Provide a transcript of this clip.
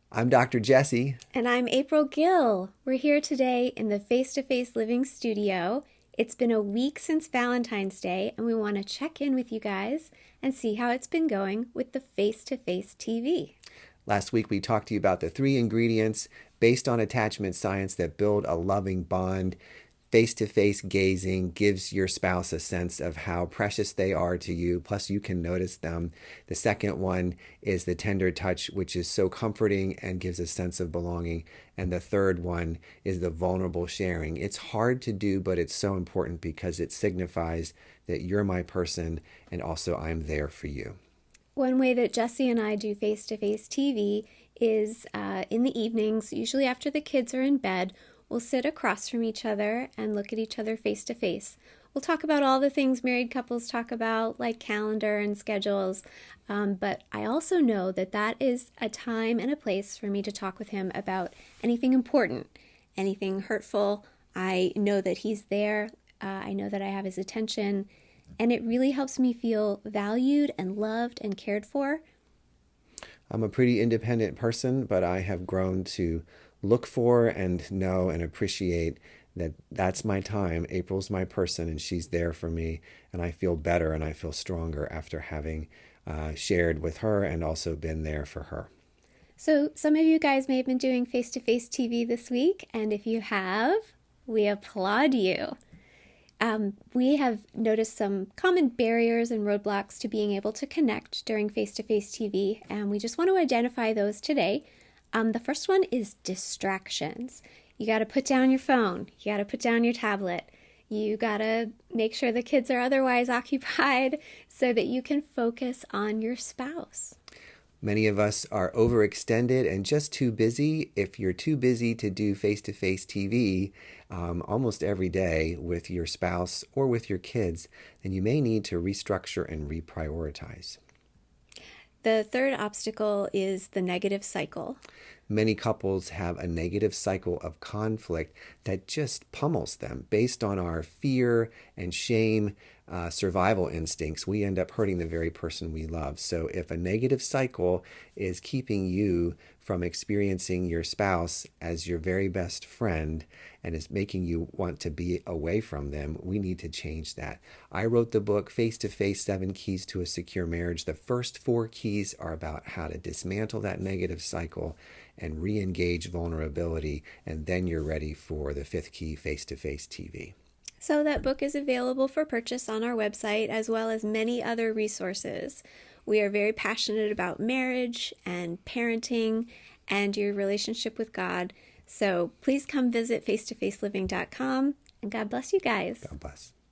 I'm Dr. Jesse. And I'm April Gill. We're here today in the Face to Face Living Studio. It's been a week since Valentine's Day, and we want to check in with you guys and see how it's been going with the Face to Face TV. Last week we talked to you about the three ingredients based on attachment science that build a loving bond. Face to face gazing gives your spouse a sense of how precious they are to you, plus, you can notice them. The second one is the tender touch, which is so comforting and gives a sense of belonging. And the third one is the vulnerable sharing. It's hard to do, but it's so important because it signifies that you're my person and also I'm there for you. One way that Jesse and I do face to face TV is in the evenings, usually after the kids are in bed. We'll sit across from each other and look at each other face to face. We'll talk about all the things married couples talk about, like calendar and schedules. But I also know that that is a time and a place for me to talk with him about anything important, anything hurtful. I know that he's there. I know that I have his attention. And it really helps me feel valued and loved and cared for. I'm a pretty independent person, but I have grown to look for and know and appreciate that that's my time. April's my person, and she's there for me. And I feel better and I feel stronger after having shared with her and also been there for her. So, some of you guys may have been doing face to face TV this week, and if you have, we applaud you. We have noticed some common barriers and roadblocks to being able to connect during face to face TV, and we just want to identify those today. The first one is distractions. You got to put down your phone, you got to put down your tablet, you got to make sure the kids are otherwise occupied so that you can focus on your spouse. Many of us are overextended and just too busy. If you're too busy to do face to face TV almost every day with your spouse or with your kids, then you may need to restructure and reprioritize. The third obstacle is the negative cycle. Many couples have a negative cycle of conflict that just pummels them based on our fear and shame, survival instincts. We end up hurting the very person we love. So if a negative cycle is keeping you from experiencing your spouse as your very best friend and is making you want to be away from them, we need to change that. I wrote the book Face to Face 7 Keys to a Secure Marriage. The first 4 keys are about how to dismantle that negative cycle and re-engage vulnerability, and then you're ready for the 5th key, face to face TV. So, that book is available for purchase on our website as well as many other resources. We are very passionate about marriage and parenting and your relationship with God. So, please come visit face2faceliving.com, and God bless you guys. God bless.